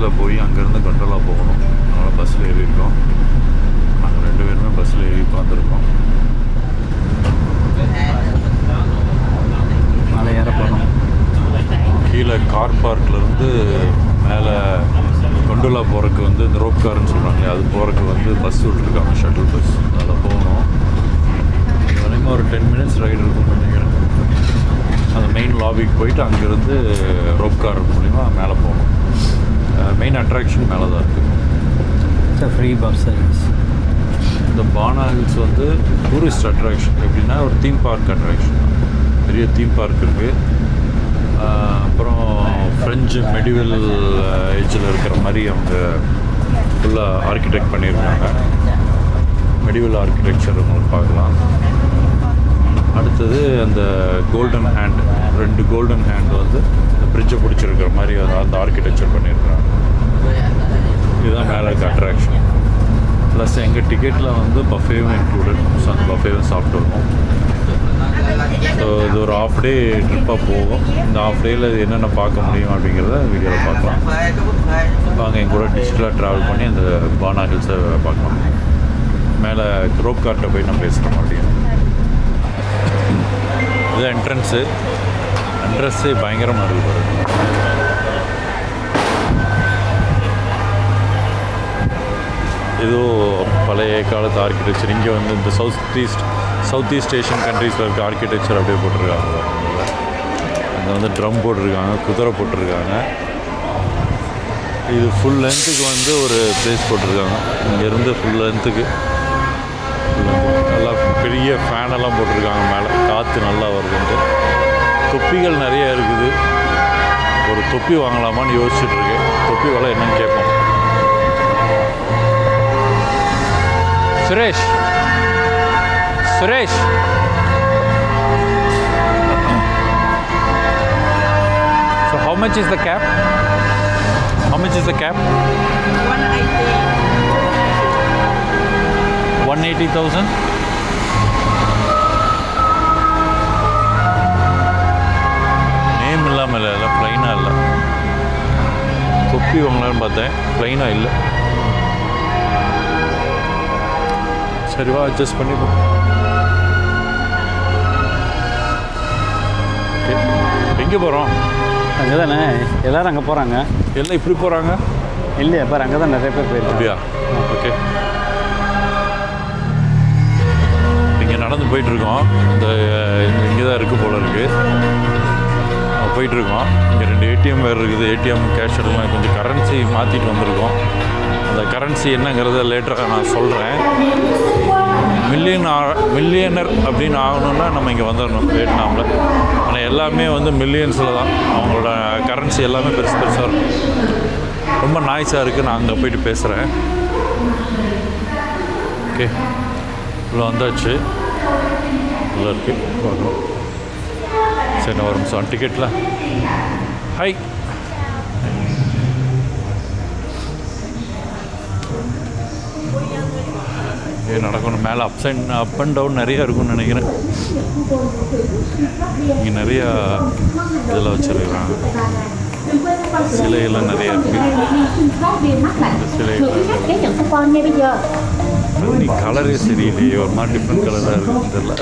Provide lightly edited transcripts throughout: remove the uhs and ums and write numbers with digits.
பஸ்ஸில் போய் அங்கேருந்து கண்ட்ரோலாக போகணும். அதனால் பஸ்ஸில் ஏறியிருக்கோம். நாங்கள் 2 பேருமே பஸ்ஸில் ஏறி பார்த்துருக்கோம். மேலே ஏற போகணும். கீழே கார் பார்க்லேருந்து மேலே கொண்டுலா போகிறதுக்கு வந்து இந்த ரோப் கார்னு சொல்கிறாங்க, அது போகிறதுக்கு வந்து பஸ் விட்ருக்காங்க, ஷட்டில் பஸ். அதில் போகணும். இது வரைக்கும் ஒரு 10 மினிட்ஸ் ரைடு இருக்கும்னு நினைக்கிறேன். அந்த மெயின் லாபிக்கு போயிட்டு அங்கேருந்து ரோப் கார் மூலிமா மேலே போகணும். மெயின் அட்ராக்ஷன் மேலே தான் இருக்குது. Free bus service. இந்த பானா ஹில்ஸ் வந்து டூரிஸ்ட் அட்ராக்ஷன். எப்படின்னா ஒரு தீம் பார்க் அட்ராக்ஷன். பெரிய தீம் பார்க் இருக்குது. அப்புறம் ஃப்ரெஞ்சு மெடிவல் ஏஜில் இருக்கிற மாதிரி அவங்க ஃபுல்லாக ஆர்கிடெக்ட் பண்ணியிருக்காங்க. மெடிவல் ஆர்கிடெக்சர் உங்களுக்கு பார்க்கலாம். அடுத்தது அந்த கோல்டன் ஹேண்ட், 2 கோல்டன் ஹேண்ட் வந்து இந்த பிரிட்ஜை பிடிச்சிருக்கிற மாதிரி அந்த ஆர்கிடெக்சர் பண்ணியிருக்காங்க. இதுதான் மேலே இருக்க அட்ராக்ஷன். ப்ளஸ் எங்கள் டிக்கெட்டில் வந்து பஃபேவும் இன்க்ளூடட். ஸோ அந்த பஃபேவும் சாப்பிட்டு வருவோம். ஸோ இது ஒரு ஆஃப் டே ட்ரிப்பாக போகும். இந்த ஆஃப் டேயில் என்னென்ன பார்க்க முடியும் அப்படிங்கிறத வீடியோவில் பார்க்கலாம். வாங்க என் கூட டிஜிட்டலாக ட்ராவல் பண்ணி அந்த பானா ஹில்ஸை பார்க்கலாம். மேலே ரோப் கார்ட்டை போய் நான் பேசுகிறேன் அப்படியே. இது என்ட்ரன்ஸு பயங்கரமாக இருக்குது. ஏதோ பழைய காலத்து ஆர்கிடெக்சர். இங்கே வந்து இந்த சவுத் ஈஸ்ட் ஏஷியன் கண்ட்ரீஸில் இருக்க ஆர்கிடெக்சர் அப்படியே போட்டிருக்காங்க. அங்கே வந்து ட்ரம் போட்டிருக்காங்க, குதிரை போட்டிருக்காங்க. இது ஃபுல் லென்த்துக்கு வந்து ஒரு பிளேஸ் போட்டிருக்காங்க. இங்கேருந்து ஃபுல் லென்த்துக்கு நல்லா பெரிய ஃபேனெல்லாம் போட்டிருக்காங்க. மேலே காற்று நல்லா வருதுன்ட்டு. தொப்பிகள் நிறைய இருக்குது. ஒரு தொப்பி வாங்கலாமான்னு யோசிச்சுட்ருக்கேன். தொப்பி விலை என்னன்னு கேட்போம். Suresh, so how much is the cap? 180,000. Name இல்லாமல் இல்லை, ப்ளைனாக இல்லை. தொப்பி வாங்கலான்னு பார்த்தேன், ப்ளைனாக இல்லை. சரிவா, அட்ஜஸ்ட் பண்ணிப்போம். எங்கே போகிறோம்? அங்கே தானே எல்லோரும் அங்கே போகிறாங்க. எல்லாம் இப்படி போகிறாங்க இல்லையா? பாரு, அங்கே தான் நிறைய பேர் போயிருக்கு. அப்படியா? ஓகே. இங்கே நடந்து போயிட்டுருக்கோம். இங்கே தான் இருக்குது போல இருக்குது. போயிட்டுருக்கோம். இங்கே 2 ஏடிஎம் வேறு இருக்குது. ஏடிஎம் கேஷ் எடுக்கலாம். கொஞ்சம் கரன்சி மாற்றிட்டு வந்திருக்கோம். அந்த கரன்சி என்னங்கிறத லேட்டராக நான் சொல்கிறேன். மில்லியனர் அப்படின்னு ஆகணுன்னா நம்ம இங்கே வந்துடணும் வியட்நாமில். ஆனால் எல்லாமே வந்து மில்லியன்ஸில் தான். அவங்களோட கரன்சி எல்லாமே பெருசாக இருக்கும். ரொம்ப நாய்ஸாக இருக்குது. நான் அங்கே போயிட்டு பேசுகிறேன். ஓகே, இவ்வளோ வந்தாச்சு. நல்லா இருக்குது பார்க்கணும். சரி, நான் ஒரு நிமிஷம் டிக்கெட்டில் ஹாய். நடக்கணும். மேலே அப் அண்ட் டவுன் நிறையா இருக்கும்னு நினைக்கிறேன். இங்கே நிறையா இதெல்லாம் வச்சுருக்காங்க. சிலையெல்லாம் நிறையா இருக்குது. நீ கலரே சரியில்லையே, ஒரு மாதிரி டிஃப்ரெண்ட் கலராக இருக்குன்னு தெரியல.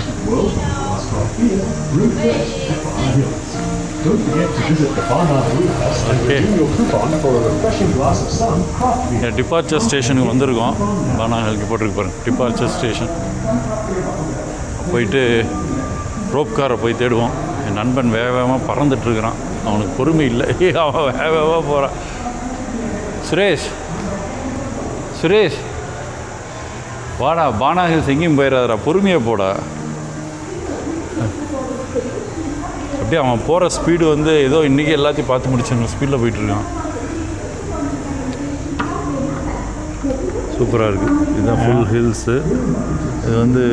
டிபார்ச்சர் ஸ்டேஷனுக்கு வந்திருக்கோம். பானா ஹில்க்கு போட்டிருக்கு பாருங்க, டிபார்ச்சர் ஸ்டேஷன். போயிட்டு ரோப் காரை போய் தேடுவோம். என் நண்பன் வேகமாக பறந்துட்டுருக்கிறான். அவனுக்கு பொறுமை இல்லை. அவன் வேகமாக போகிறான். சுரேஷ் வாடா, பானா ஹில்ஸ் எங்கேயும் போயிடாதடா, பொறுமையாக போடா. அப்படியே அவன் போகிற ஸ்பீடு வந்து ஏதோ இன்றைக்கி எல்லாத்தையும் பார்த்து முடிச்சுங்க ஸ்பீடில் போயிட்டுருக்கான். சூப்பராக இருக்குது. இதுதான் ஃபுல் ஹில்ஸு. இது வந்து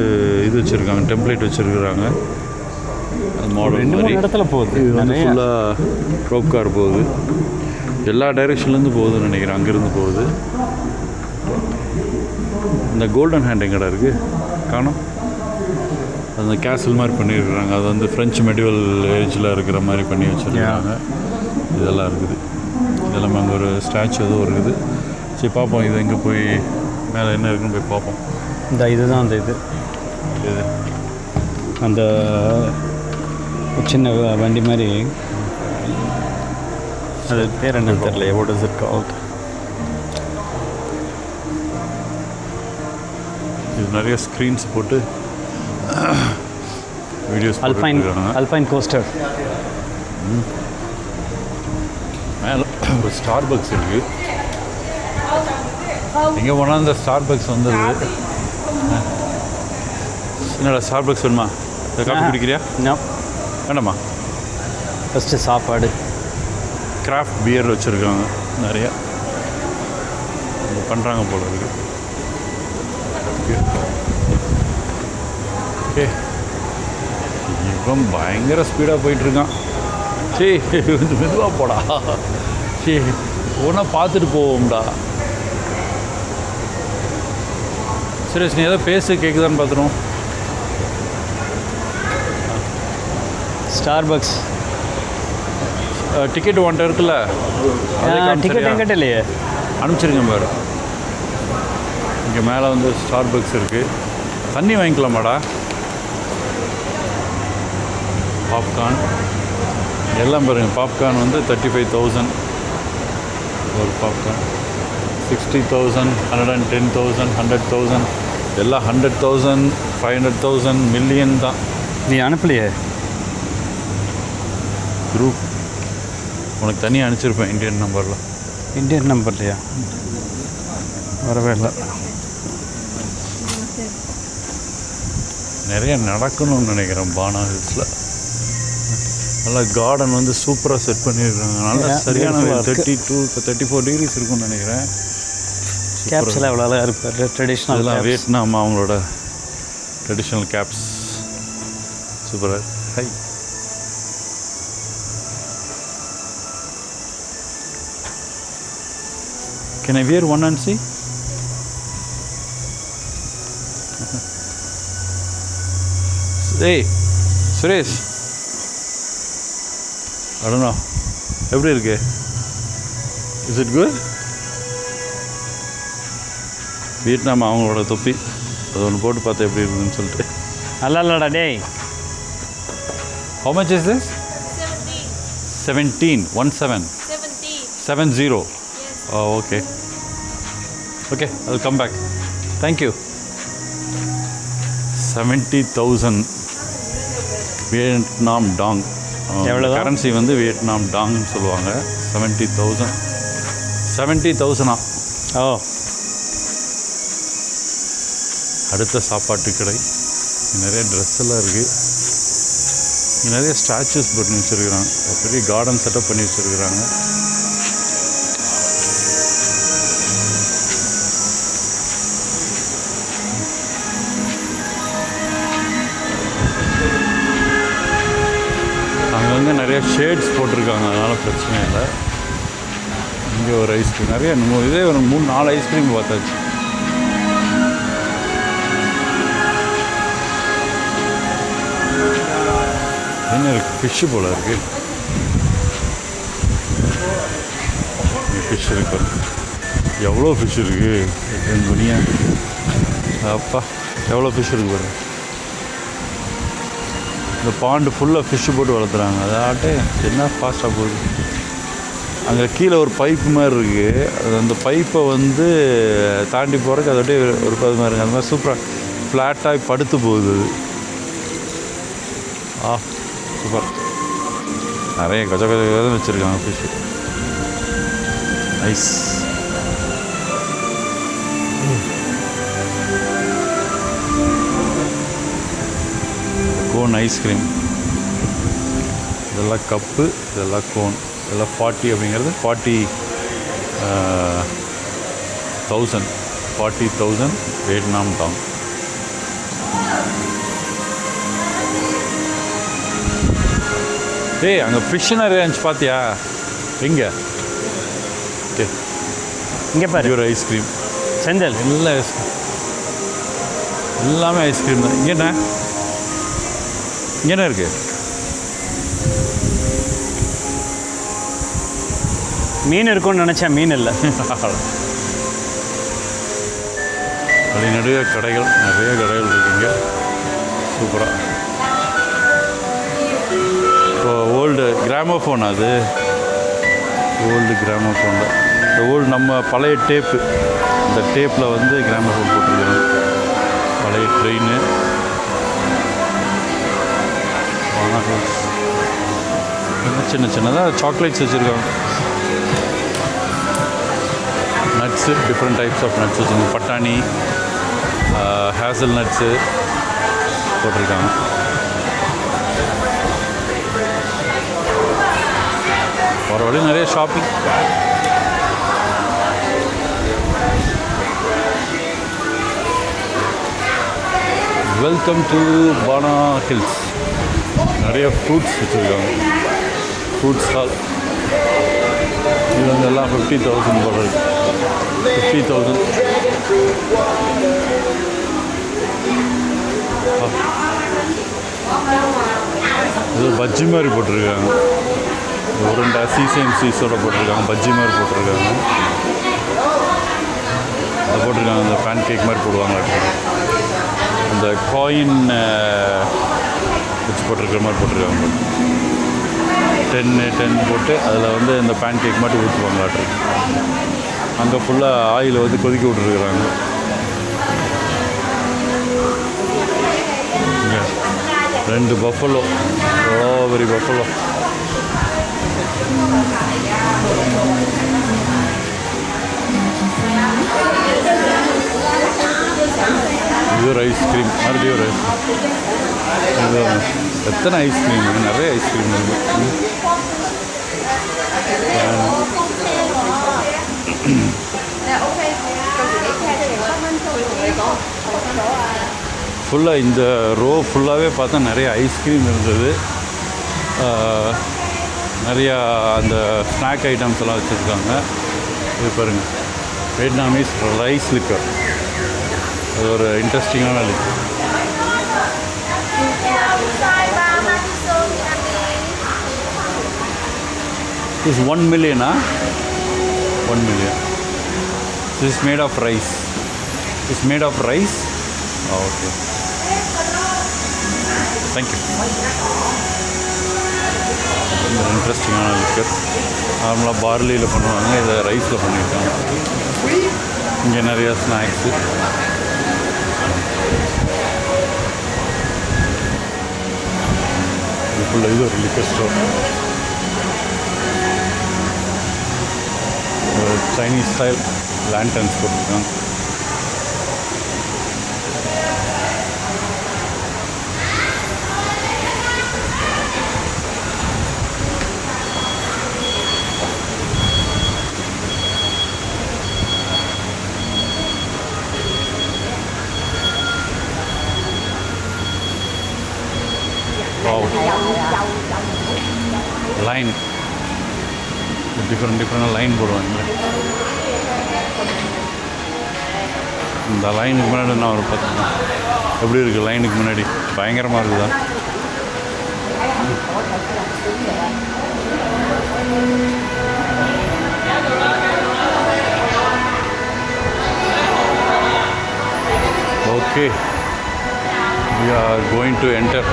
இது வச்சுருக்காங்க, டெம்ப்ளேட் வச்சுருக்குறாங்க. அது மாடல் மாதிரி இடத்துல போகுது. இது வந்து ஃபுல்லாக ரோப் கார் போகுது. எல்லா டைரெக்ஷன்லேருந்து போகுதுன்னு நினைக்கிறேன். அங்கேருந்து போகுது. இந்த கோல்டன் ஹேண்ட் எங்கடா இருக்குது? காணோம். அந்த கேசல் மாதிரி பண்ணியிருக்கிறாங்க. அது வந்து ஃப்ரெஞ்சு மெடிவல் ஏஜில் இருக்கிற மாதிரி பண்ணி வச்சுருக்காங்க. இதெல்லாம் இருக்குது. இதெல்லாம் அங்கே ஒரு ஸ்டாச்சு எதுவும் இருக்குது. சரி பார்ப்போம், இது எங்கே போய் மேலே என்ன இருக்குன்னு போய் பார்ப்போம். இந்த இதுதான் அந்த இது இது அந்த சின்ன வண்டி மாதிரி, அது பேர் என்னன்னு தெரியல. What is it called? இது நிறைய ஸ்க்ரீன்ஸ் போட்டு வீடியோஸ் அல்பைன் கோஸ்டர். மேலே ஒரு ஸ்டார் பக்ஸ் இருக்குது. எங்கே போனால் இந்த ஸ்டார் பக்ஸ் வந்துடுது. என்னடா ஸ்டார் பக்ஸ் வேணுமா? இதை காஃபி குடிக்கிறியா? வேண்டாமா? ஃபஸ்ட்டு சாப்பாடு. கிராஃப்ட் பியர் வச்சுருக்காங்க நிறையா பண்ணுறாங்க போல இருக்குது. ஓகே, இவன் பயங்கர ஸ்பீடாக போயிட்டுருக்கான். சரி கொஞ்சம் மெதுவாக போடா. சரி ஒன்றா பார்த்துட்டு போவோம்டா. சரி நீ ஏதோ பேசு, கேட்குதான்னு பார்த்துருவோம். ஸ்டார் பக்ஸ் டிக்கெட் ஒன்ட்ட இருக்குல்ல, டிக்கெட் எங்கிட்ட இல்லையே. அனுப்பிச்சிருங்க பாரு. இங்கே மேலே வந்து ஸ்டார் பக்ஸ் இருக்குது. தண்ணி வாங்கிக்கலாமாடா? பாப்கார்ன் எல்லாம் பாருங்கள். பாப்கார்ன் வந்து 35,000 ஒரு பாப்கார்ன். 60,000, 110,000, 100,000, எல்லாம் 100,000, 500,000, மில்லியன் தான். நீ அனுப்பலையே குரூப்? உனக்கு தனியாக அனுப்பிச்சிருப்பேன் இந்தியன் நம்பரில். இந்தியன் நம்பர்லையா? வரவே இல்லை. நிறைய நடக்கணும்னு நினைக்கிறேன் பானா ஹில்ஸில். நல்லா கார்டன் வந்து சூப்பராக செட் பண்ணியிருக்காங்க. நல்லா சரியான 34 டிகிரிஸ் இருக்கும்னு நினைக்கிறேன். கேப்ஸில் எவ்வளோ அழகாக இருப்பார். ட்ரெடிஷ்னல் வியட்நாம் அவங்களோட ட்ரெடிஷ்னல் கேப்ஸ் சூப்பராக. High, can I wear one and C? ஏய் சுரேஷ், அடனோ எப்படி இருக்கு? Is it good? வியட்நாம் அவங்களோட தொப்பி அது ஒன்று போட்டு பார்த்தா எப்படி இருக்குதுன்னு சொல்லிட்டு. நல்லா இல்லடா டேய். How much is this? 17. 70. Oh, okay. Okay, I'll come back. Thank you. 70,000 Vietnam dong. எவ்வளோ கரன்சி வந்து வியட்நாம் டாங்னு சொல்லுவாங்க. 70,000. 70,000. ஓ, அடுத்த சாப்பாட்டு கடை. நிறைய ட்ரெஸ் எல்லாம் இருக்குது. இங்கே நிறைய ஸ்டாச்சூஸ் பண்ணி வச்சுருக்குறாங்க. பெரிய கார்டன் செட்டப் பண்ணி வச்சுருக்குறாங்க. அங்கங்கே நிறைய ஷேட்ஸ் போட்டிருக்காங்க, அதனால் பிரச்சனை இல்லை. இங்கே ஒரு ஐஸ்கிரீம் நிறைய இதே ஒரு 3-4 ஐஸ்கிரீம் பார்த்தாச்சு. என்ன இருக்குது? ஃபிஷ்ஷு போல் இருக்குது. ஃபிஷ் இருக்கு, எவ்வளோ ஃபிஷ் இருக்குது துணியா. அப்பா எவ்வளோ ஃபிஷ் இருக்குது பாருங்க. இந்த பாண்டு ஃபுல்லாக ஃபிஷ்ஷு போட்டு வளர்த்துறாங்க. அதாட்டே என்ன ஃபாஸ்ட்டாக போகுது. அங்கே கீழே ஒரு பைப்பு மாதிரி இருக்குது. அது அந்த பைப்பை வந்து தாண்டி போகிறதுக்கு அதோடய ஒரு பது மாதிரி இருக்குது. அந்த மாதிரி சூப்பராக ஃப்ளாட்டாகி படுத்து போகுது அது. சூப்பர். நிறைய கஜ வச்சுருக்காங்க ஃபிஷ்ஷு. நைஸ். Cone ice cream. இதெல்லாம் கப்பு, இதெல்லாம் கோன். இதெல்லாம் 40 அப்படிங்கிறது 40,000 வியட்நாம் டாங். ஏய் அங்கே ஃபிஷ் நிறைய இருந்துச்சு பார்த்தியா? எங்கே? ஓகே இங்கே பாரு. ஒரு ஐஸ்கிரீம் செஞ்சல் எல்லாம் ஐஸ்கிரீம், எல்லாமே ஐஸ்கிரீம் தான். இங்கே என்ன இருக்குது? மீன் இருக்கும்னு நினச்சேன், மீன் இல்லை. அப்படி நிறைய கடைகள் இருக்குங்க. சூப்பராக. இப்போ ஓல்டு கிராமோஃபோன், அது ஓல்டு கிராமோஃபோனில் இந்த ஓல்டு நம்ம பழைய டேப்பு, இந்த டேப்பில் வந்து கிராமோஃபோன் போட்டிருக்கிறோம். பழைய ட்ரெயின். சின்னதாக சாக்லேட்ஸ் வச்சுருக்காங்க. Nuts, different types of nuts வச்சுருக்காங்க. பட்டாணி, ஹேசல் நட்ஸு போட்டிருக்காங்க. ஒரு வழி நிறைய shopping. Welcome to Ba Na Hills. நிறைய ஃப்ரூட்ஸ் வச்சுருக்காங்க. Fruit stall. இது வந்து எல்லாம் 50,000 போல இருக்குது. 50,000. இது பஜ்ஜி மாதிரி போட்டிருக்காங்க. உருண்டை சீஸோட போட்டிருக்காங்க. பஜ்ஜி மாதிரி போட்டிருக்காங்க. அதை போட்டிருக்காங்க. அந்த பேன் கேக் மாதிரி போடுவாங்க. அந்த காயின் வச்சு போட்டிருக்கிற மாதிரி போட்டிருக்காங்க. 10 போட்டு அதில் வந்து இந்த பேன் கேக் மாதிரி ஊற்றுவாங்களாட்டு. அங்கே ஃபுல்லாக ஆயில் வந்து கொதிக்க விட்டுருக்குறாங்க. இங்கே 2 பஃபலோ, வெரி பஃபலோ. இது ஒரு ஐஸ்கிரீம். மறுபடியும் ஒரு இது எத்தனை ஐஸ்கிரீம் இருக்குது, நிறைய ஐஸ்கிரீம் இருக்குது. ஃபுல்லாக இந்த ரோ ஃபுல்லாகவே பார்த்தா நிறைய ஐஸ்கிரீம் இருந்தது. நிறையா அந்த ஸ்நாக் ஐட்டம்ஸ் எல்லாம் வச்சுருக்காங்க. இது பாருங்கள், வியட்நாமீஸ் ரைஸ் லிக்கர். அது ஒரு இன்ட்ரெஸ்டிங்கான liquor. Is 1 million. 1 million. This is made of rice. It's made of rice. Oh, okay. Thank you. இன்ட்ரெஸ்டிங்கான லிக்கர். நார்மலாக பார்லியில் பண்ணுவாங்க, இதை ரைஸில் பண்ணியிருக்காங்க. இங்கே நிறையா ஸ்நாக்ஸு. இதுக்குள்ள இது ஒரு liquor store. Chinese style lanterns போட்டிருக்காங்க. லைன் டிஃப்ரெண்டாக லைன் போடுவாங்க. இந்த லைனுக்கு முன்னாடி நான் ஒரு 10 எப்படி இருக்குது? லைனுக்கு முன்னாடி பயங்கரமாக இருக்குதா? Okay, we are going to enter.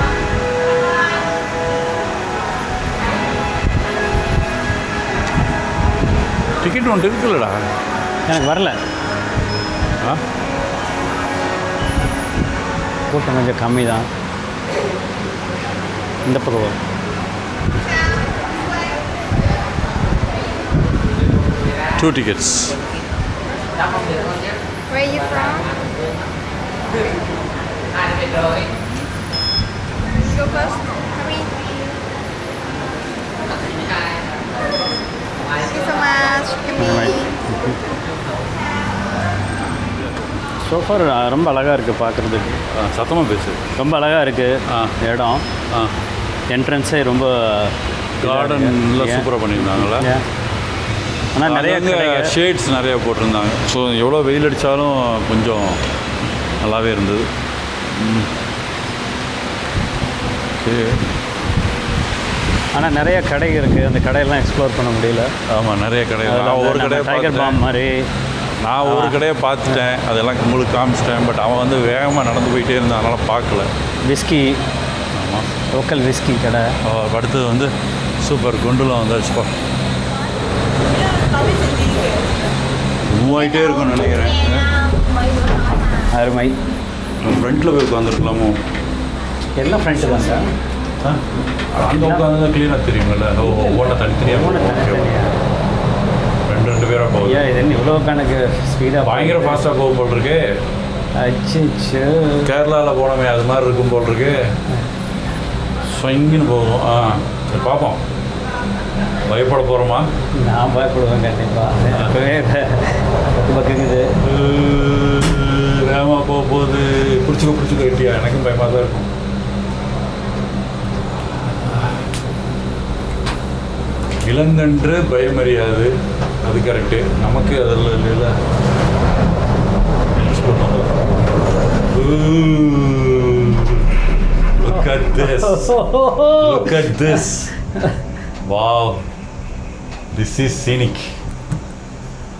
Ticket ஒன்று இருக்குல்லடா, எனக்கு வரல. கூட்டம் கொஞ்சம் கம்மி தான். இந்த பக்கம் வரும். Two tickets. Where are you from? Go first. Hurry. Thank you so much. So far ரொம்ப அழகாக இருக்குது பார்க்குறதுக்கு. சத்தமாக பேசு. ரொம்ப அழகாக இருக்குது இடம். என்ட்ரன்ஸே ரொம்ப கார்டன்லாம் சூப்பராக பண்ணியிருந்தாங்களா? ஆனால் நிறைய ஷேட்ஸ் நிறையா போட்டிருந்தாங்க. ஸோ எவ்வளோ வெயில் அடித்தாலும் கொஞ்சம் நல்லாவே இருந்தது. ஓகே, ஆனால் நிறைய கடை இருக்குது, அந்த கடையெல்லாம் எக்ஸ்ப்ளோர் பண்ண முடியல. ஆமாம், நிறைய கடை. நான் ஒரு கடையை டைகர் பாம் மாதிரி நான் ஒரு கடையை பார்த்துட்டேன், அதெல்லாம் உங்களுக்கு காமிச்சிட்டேன். பட் அவன் வந்து வேகமாக நடந்து போயிட்டே இருந்தான், அதனால் பார்க்கல. விஸ்கி, ஆமாம், லோக்கல் விஸ்கி கடை. அடுத்தது வந்து சூப்பர் குண்டுலாம் வந்தாச்சுப்பா. மூவ் ஆகிட்டே இருக்கும்னு நினைக்கிறேன். அருமை. ஃப்ரண்ட்டில் போய் உட்காந்துருக்கலாமோ? எல்லாம் ஃப்ரெண்ட்டு தான் சார். அங்கே உட்காந்து க்ளீனாக தெரியுமில்ல. ஓட்ட தனித்தனியாக ரெண்டு பேராக போகுது. இது என்ன இவ்வளோ கணக்கு ஸ்பீடாக பயங்கர ஃபாஸ்ட்டாக போகும் போல் இருக்கு. அச்சு கேரளாவில் போனோமே அது மாதிரி இருக்கும் போல் இருக்கு. ஸ்விங்குன்னு போகும். சரி பார்ப்போம். பயப்பட போகிறோமா? நான் பயப்படுவேன் கண்டிப்பாக. இப்போவே பக்குங்குது. வேகமாக போகும்போது பிடிச்சிக்க கட்டியா, எனக்கும் பயமாக தான் இருக்கும். இளங்கன்று பயமறியாது, அது கரெக்டு. நமக்கு அதெல்லாம் இல்லைல்ல. Look at this. Look at this. Wow. This is scenic.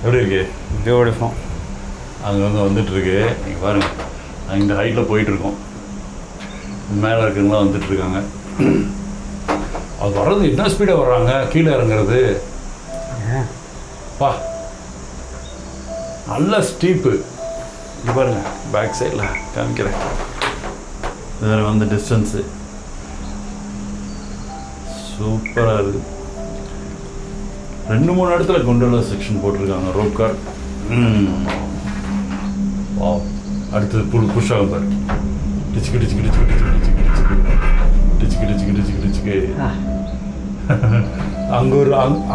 எப்படி இருக்கு? பியூட்டிஃபுல். அங்கே வந்துட்டுருக்கு. நீங்கள் பாருங்கள், இந்த ஹைட்டில் போயிட்டுருக்கோம். மேலே இருக்கிறவங்களாம் வந்துட்டுருக்காங்க. அது வர்றது என்ன ஸ்பீடாக வர்றாங்க, கீழே இறங்குறது. பா, நல்ல ஸ்டீப்பு. இது பாருங்க, பேக் சைடில் காமிக்கிறேன். வேறு வந்து டிஸ்டன்ஸு சூப்பராக இருக்குது. 2-3 இடத்துல கொண்டோலா செக்ஷன் போட்டிருக்காங்க, ரோப் கார். வா, அடுத்தது புஷ் ஆகும் பாரு. டிச்சுக்கு டிச்சுக்கு டிச்சுக்கு டிச்சுக்கு டிச்சுக்கு டிச்சுக்கு டிச்சுக்கு டிச்சுக்கு டிச்சுக்கு.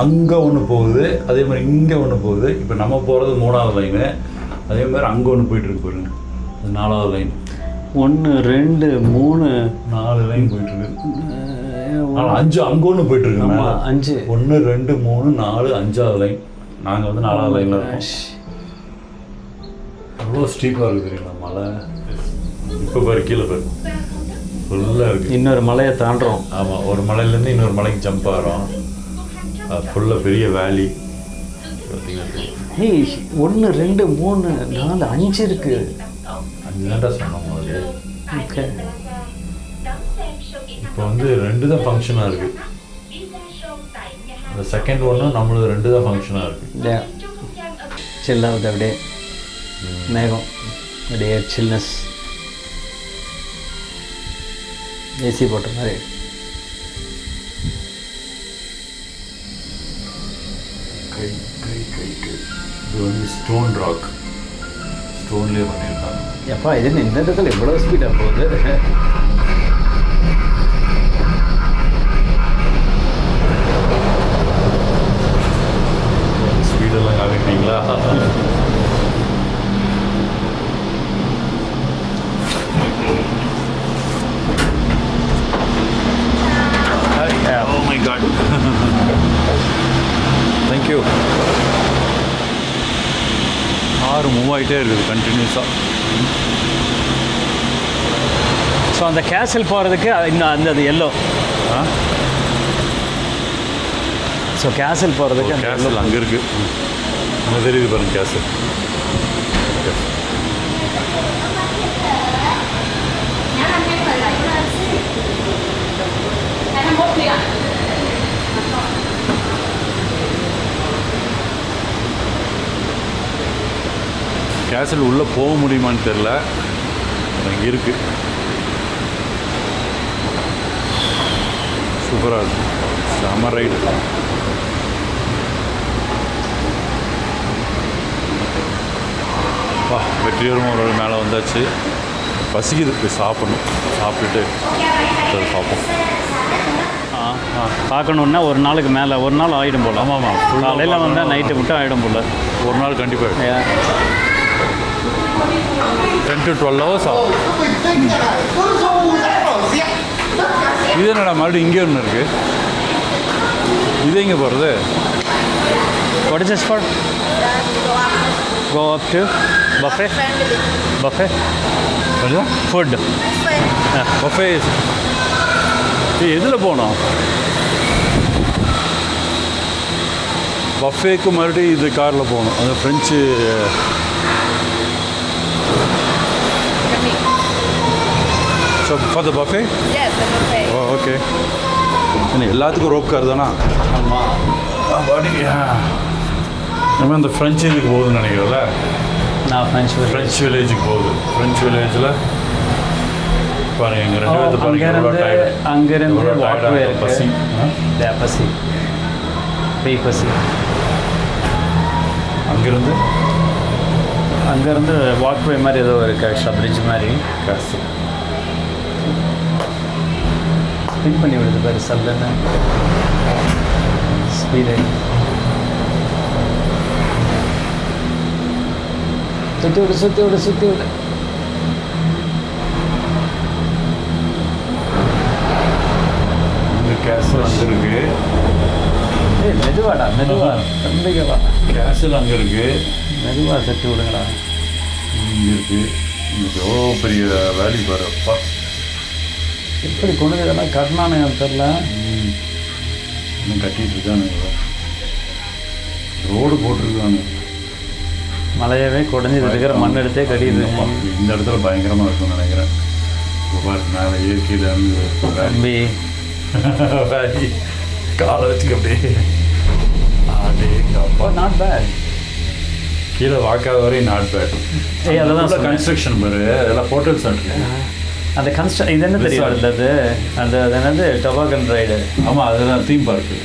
அங்கே ஒன்று போகுது, அதே மாதிரி இங்கே ஒன்று போகுது. இப்போ நம்ம போகிறது 3வது லைனு, அதே மாதிரி அங்கே ஒன்று போயிட்டுருக்கு பாருங்க, அது 4வது லைன். 1 2 3 4 லைன் போயிட்டுருக்கு. 5 அங்கே ஒன்று போயிட்டுருக்கு. 5 1 2 3 4 5வது லைன். நாங்கள் வந்து 4வது லைனில் இருக்கோம். அவ்வளோ ஸ்டீப்பாக இருக்குது தெரியுங்களா மலை. இப்போ பாரு கீழே பாரு, ஃபுல்லாக இருக்குது. இன்னொரு மலையை தாண்டுறோம். ஆமாம், ஒரு மலையிலேருந்து இன்னொரு மலைக்கு ஜம்ப் ஆகிறோம். ஃபுல்லாக பெரிய வேலி. ஏய் 1 2 3 4 5 இருக்குது. 5 தான்டா சொன்னோம் அது. ஓகே, இப்போ வந்து 2 தான் ஃபங்க்ஷனாக இருக்குது. அந்த செகண்ட் ஒன்றும் நம்மளது 2 தான் ஃபங்க்ஷனாக இருக்குது. சில்லாகுது அப்படியே மேகம், அப்படியே சில்னஸ், ஏசி போட்ட மாதிரி. கை கை கை கை. இது வந்து ஸ்டோன் ராக், ஸ்டோன்லேயே பண்ணியிருக்காங்க. எப்பா இது இந்த இடத்துல எவ்வளோ ஸ்பீடாக போகுது. ஸ்பீடெல்லாம் காமிப்பீங்களா? Oh my God. Thank you. Car move ஆகிட்டே இருக்குது கண்டினியூஸாக. ஸோ அந்த கேசல் போகிறதுக்கு இன்னும் அந்த எல்லோ. ஸோ கேசல் போகிறதுக்கு கேசல் அங்கே இருக்குது, அங்கே தெரியுது பாருங்க கேசல். கேசல் உள்ளே போக முடியுமான்னு தெரில, இங்கே இருக்குது. சூப்பராக இருக்குது, செம ரைடு. வா, வெற்றிகரமாக ஒரு மேலே வந்தாச்சு. பசிக்குது, போய் சாப்பிடணும். சாப்பிட்டுட்டு பார்ப்போம். பார்க்கணுன்னா ஒரு நாளுக்கு மேலே, ஒரு நாள் ஆகிடும் போல். ஆமாம் ஆமாம், காலையில் வந்தால் நைட்டு மட்டும் ஆகிடும் போல். ஒரு நாள் கண்டிப்பாக 10 to 12 hours ஆகும். இது என்னடா மறுபடியும் இங்கே ஒன்று இருக்குது, இது எங்கே போகிறது? What is this for? Go up to buffet? Buffet? Food. Buffet. எதில் போனோம்? பஃபேக்கு மறுபடியும் இது காரில் போகணும். அந்த French so for the buffet. Yes, the buffet. O okay. என்ன எல்லாத்துக்கும் ரோப் கார் தானா? ஆமாம். நம்ம இந்த ஃப்ரெஞ்சு இதுக்கு போகுதுன்னு நினைக்கிறோம்ல. நான் ஃப்ரெஞ்ச் வில்லேஜுக்கு போகுது. ஃப்ரெஞ்ச் வில்லேஜில் பாருங்க எங்கள் ரெண்டு பேர்த்து பாருங்க. அங்கேருந்து வாக்வே பசி பசி பெய் பசி. அங்கேருந்து வாக்வே மாதிரி ஏதோ இருக்குது ஆக்சுவலாக பிரிட்ஜ் மாதிரி. காசு ஸ்பின் பண்ணி விடுது பாரு சல்லுன்னு ஸ்பீடு. சுற்றி விடு. இந்த கேஸில் அங்கே இருக்குது. ஏய் மெதுவா நம்பிக்கைவா. கேஸில் அங்கே இருக்குது. மெதுவாக சட்டி விடுங்களா. இங்கே இருக்குது. இங்கே எவ்வளோ பெரிய வேலி பாருப்பா. எப்படி கொண்டு இதெல்லாம் கட்டினானு தெரில. இன்னும் கட்டிகிட்டு இருக்கானுங்க. ரோடு போட்டிருக்காங்க. மலையவே குடஞ்சி இருக்கிற மண் எடுத்தே கடியுது. இந்த இடத்துல பயங்கரமாக இருக்கும்னு நினைக்கிறேன். மேலே இயற்கையில் தம்பி வேலி காலை வச்சுக்க அப்படியே நாட் பேட். கீழே வாக்காத வரையும் நாட் பேட். ஏய் அதெல்லாம் கன்ஸ்ட்ரக்ஷன் பாரு. அதெல்லாம் ஹோட்டல்ஸ் இருக்கு. அந்த இது என்ன தெரியும் அது அந்த அது என்னது டொபாகன் ரைடு. ஆமாம் அதுதான் தீம் பார்க்கு.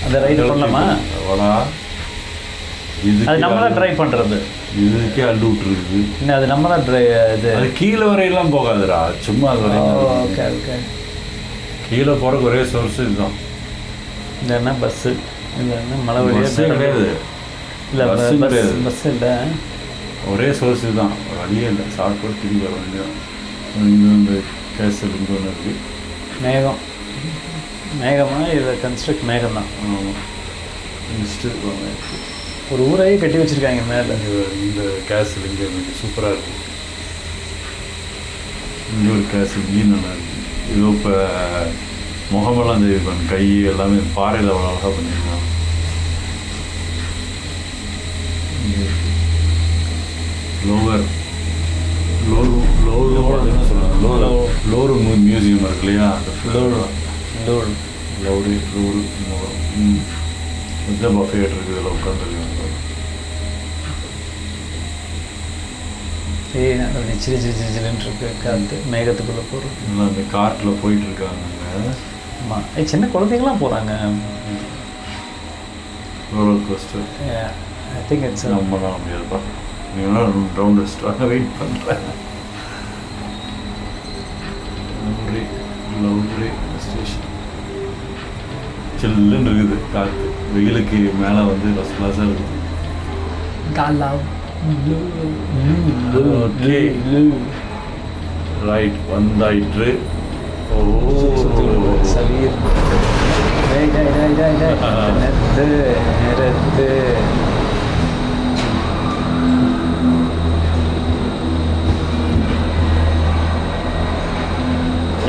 அந்த ரைடு பண்ணலாமா? அவ்வளோ இது அது நம்ம தான் ட்ரை பண்ணுறது. இதுக்கே அள்ளு விட்டுருக்குது. இன்னும் அது நம்ம தான் ட்ரை இது. அது கீழே வரையெல்லாம் போகாதுடா. சும்மா அது வரையும். ஓகே கீழே போகிறக்கு ஒரே சோர்ஸ் இதுதான். இந்த என்ன பஸ்ஸு இந்த என்ன மலை வழியாக கிடையாது. இல்லை பஸ் இல்லை. ஒரே சோர்ஸ் இதுதான். வழியே இல்லை. ஷார்ட்கட் திரும்பி வர வேண்டியதான். இந்த கேஸில் இங்கே ஒன்று இருக்குது. மேகமாக இதை கன்ஸ்ட்ரக்ட் மேகம் தான். நெக்ஸ்ட்டு ஒரு ஊரையே கட்டி வச்சுருக்காங்க மேலே. இந்த கேஸில் இங்கே எனக்கு சூப்பராக இருக்குது. இங்கே ஒரு கேஸ் இங்கேயும் நல்லா இருக்குது. இதோ இப்போ முகமெல்லாம் தெரியும். கை எல்லாமே பாறையில் அவ்வளோ அழகாக பண்ணியிருக்காங்க. என்ன சொல்லுவாங்க லோரு மியூசியம் இருக்கு இல்லையா? இந்த பஃபேட் இருக்குது. இதில் உட்காந்துருக்காங்க. அப்படி சிரிச்சின்னு இருக்கு காற்று மேகத்துக்குள்ளே போகிறோம். அந்த காட்டில் போயிட்டுருக்காங்க. ஆமாம். சின்ன குழந்தைங்களாம் போகிறாங்க. Roller coaster. I think it's நம்ம தான் முடியாதுப்பா. நீங்களாம் ரவுண்ட் அடிச்சுட்டு வெயிட் பண்ணுறேன். லவ்ரி ஸ்டேஷன் சில்லுன்னு இருக்குது. காற்று வெயிலுக்கு மேலே வந்து ஃபஸ்ட் கிளாஸாக இருக்குது. Okay right வந்தாயிற்று. ஓ சலீர் நிறுத்து.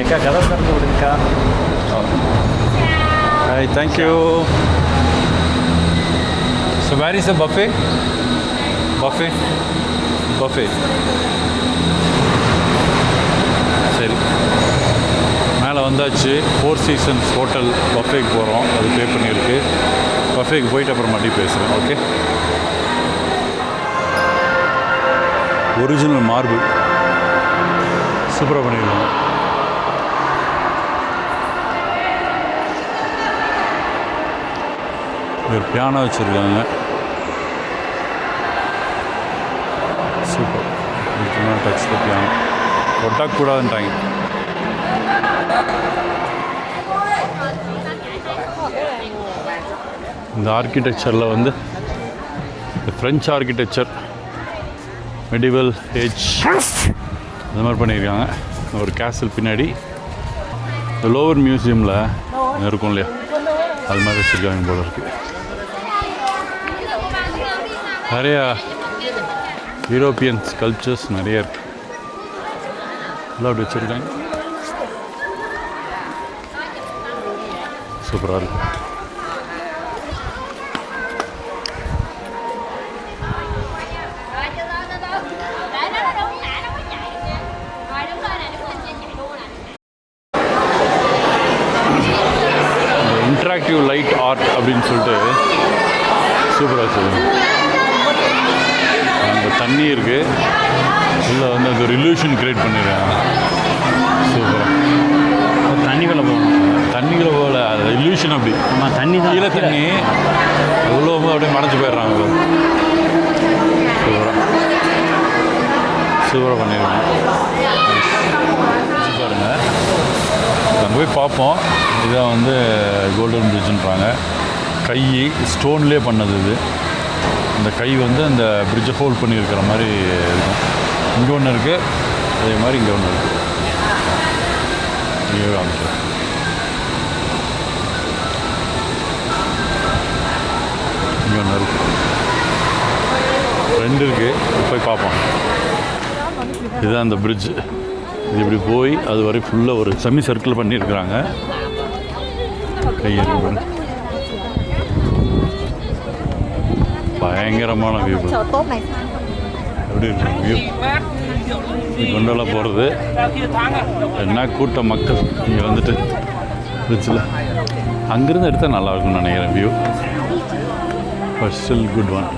ஏக்கா கதை திறந்து விடுங்கக்கா. Hi, thank you. So where is the buffet? Buffet. சரி மேலே வந்தாச்சு. 4 Seasons ஹோட்டல் பஃபேக்கு போகிறோம். அது பே பண்ணியிருக்கு. பஃபேக்கு போயிட்டு அப்புறம் மறுபடியும் பேசுகிறேன். ஓகே. ஒரிஜினல் மார்பிள் சூப்பராக பண்ணியிருக்காங்க. ஒரு பியானோ வச்சுருக்காங்க. சூப்பர். டச் பியானோ ஒட்டக்கூடாதுன்ட்டாங்க. இந்த ஆர்கிடெக்சரில் வந்து இந்த ஃப்ரெஞ்ச் ஆர்கிடெக்சர் மெடிவல் ஏஜ் அந்த மாதிரி பண்ணியிருக்காங்க. ஒரு கேசல் பின்னாடி லோவர் மியூசியமில் இருக்கும் இல்லையா அது மாதிரி வச்சுருக்காங்க போல இருக்குது. நிறையா யூரோப்பியன் ஸ்கல்ப்சர்ஸ் நிறைய இருக்குது. எல்லாம் அப்படி வச்சுருக்காங்க. சூப்பராக இருக்குது. இன்ட்ராக்டிவ் லைட் ஆர்ட் அப்படின்னு சொல்லிட்டு சூப்பராக வச்சுருக்காங்க. அந்த தண்ணி இருக்குது, உள்ள வந்து அது ஒரு இல்யூஷன் க்ரியேட் பண்ணிடுறாங்க. சூப்பராக தண்ணிக்குள்ளே போகணும். தண்ணிக்குள்ளே போகல, அது இல்யூஷன் அப்படி. ஆமாம், தண்ணி தான் கீழே தண்ணி உள்ள போகும்போது அப்படியே மறைஞ்சு போயிடுறாங்க. சூப்பராக பண்ணிடுறாங்க. பாருங்க, அங்கே போய் பார்ப்போம். இதான் வந்து கோல்டன் பிரிட்ஜுன்றாங்க. கை ஸ்டோன்லேயே பண்ணது இது. இந்த கை வந்து அந்த பிரிட்ஜை ஹோல்ட் பண்ணியிருக்கிற மாதிரி இருக்கும். இங்கே ஒன்று இருக்குது, அதே மாதிரி இங்கே ஒன்று இருக்குது. இங்கே காமிக்கிறேன். இங்கே ஒன்று இருக்குது, 2 இருக்குது. போய் பார்ப்போம். இதுதான் அந்த பிரிட்ஜ். இது இப்படி போய் அது வரை ஃபுல்லாக ஒரு செமி சர்க்கிள் பண்ணியிருக்கிறாங்க. கை இருக்கு, பயங்கரமான வியூ. எப்படி இருக்கு வியூ? கொண்டோலா போகிறது என்ன கூட்டம் மக்கள் இங்கே வந்துட்டு பிரிட்ஜில். அங்கேருந்து எடுத்தால் நல்லாயிருக்கும்னு நினைக்கிறேன் view. But still good one.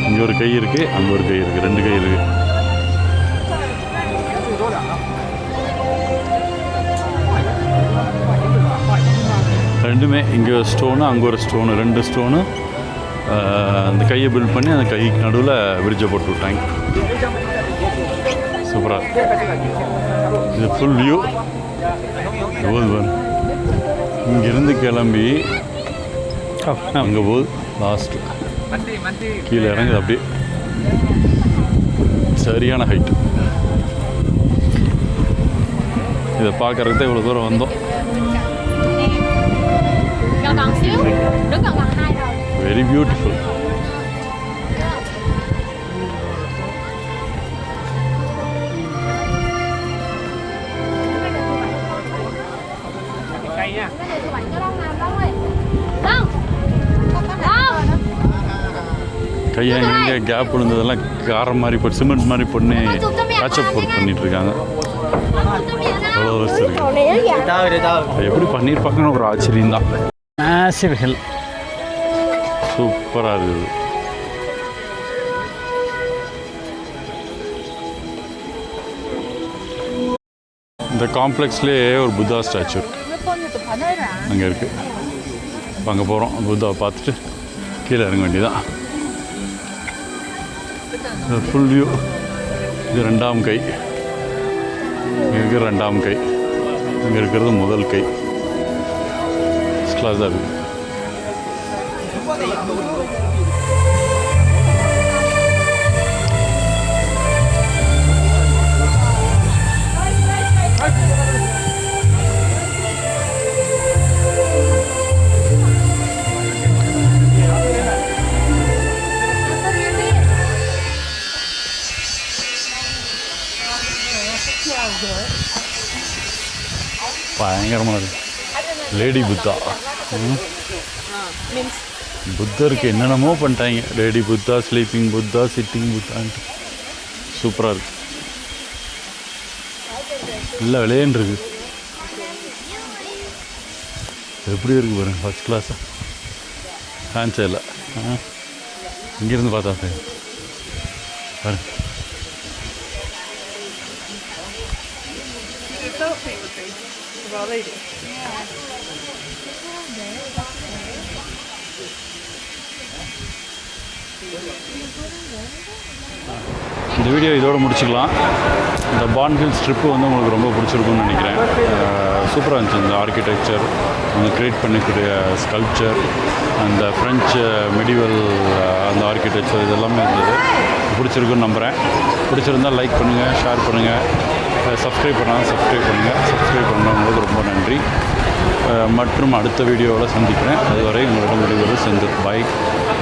இங்கே ஒரு கை இருக்குது, அங்கே ஒரு கை இருக்குது, 2 கை இருக்குது. ரெண்டுமே இங்கே ஒரு ஸ்டோனு, அங்கே ஒரு ஸ்டோனு, 2 ஸ்டோனு. அந்த கையை பில்ட் பண்ணி அந்த கைக்கு நடுவில் பிரிட்ஜை போட்டு விட்டாங்க. சூப்பராக இது ஃபுல் வியூ. இங்கேருந்து கிளம்பி அங்கே போகுது லாஸ்ட்டு. கீழே இறங்குது அப்படியே. சரியான ஹைட்டு. இதை பார்க்கறதுக்கு தான் இவ்வளோ தூரம் வந்தோம். Very beautiful. கையை எங்கே கேப் விழுந்ததெல்லாம் காரம் மாதிரி போட்டு சிமெண்ட் மாதிரி பண்ணி கேட்சப் போட்டு பண்ணிகிட்ருக்காங்க. அவ்வளோ வருஷம் இருக்குது. எப்படி பண்ணியிருப்பாங்கன்னு ஒரு ஆச்சரியம் தான். Massive hill. சூப்பராக இருக்குது. இந்த காம்ப்ளெக்ஸ்லேயே ஒரு புத்தா ஸ்டாச்சு அங்கே இருக்குது. இப்போ அங்கே போகிறோம். புத்தாவை பார்த்துட்டு கீழே இறங்க வேண்டியதான். Full view. இது 2ஆம் கை. இங்கே இருக்கிற 2ஆம் கை, இங்கே இருக்கிறது முதல் கை. ஃபஸ்ட் கிளாஸ் தான் இருக்குது. பயங்கரமாக இருக்குது. லேடி புத்தா. புத்தருக்கு என்னென்னமோ பண்ணிட்டாங்க. Lady Buddha, sleeping Buddha, sitting புத்தான்ட்டு சூப்பராக இருக்குது. நல்லா விளையாண்டு இருக்குது. எப்படி இருக்குது பாருங்க, ஃபஸ்ட் கிளாஸாக. ஃபேன்ஸே இல்லை. இங்கேருந்து பார்த்தா பாருங்க. இந்த வீடியோ இதோடு முடிச்சுக்கலாம். இந்த பாண்ட் ஹில்ஸ் ட்ரிப்பு வந்து உங்களுக்கு ரொம்ப பிடிச்சிருக்குன்னு நினைக்கிறேன். சூப்பராக இருந்துச்சு. இந்த ஆர்கிடெக்சர், அந்த க்ரியேட் பண்ணிக்கூடிய ஸ்கல்ப்சர், அந்த ஃப்ரெஞ்சு மெடிவல் அந்த ஆர்கிடெக்சர், இது எல்லாமே இருந்தது. பிடிச்சிருக்குன்னு நம்புகிறேன். பிடிச்சிருந்தால் லைக் பண்ணுங்கள், ஷேர் பண்ணுங்கள், சப்ஸ்கிரைப் பண்ணாலும் சப்ஸ்கிரைப் பண்ணுங்கள். சப்ஸ்கிரைப் பண்ணவங்களுக்கு ரொம்ப நன்றி. மற்றும் அடுத்த வீடியோவில் சந்திக்கிறேன். அதுவரை உங்களிடம் விடைபெறுவது செந்தில். பாய்.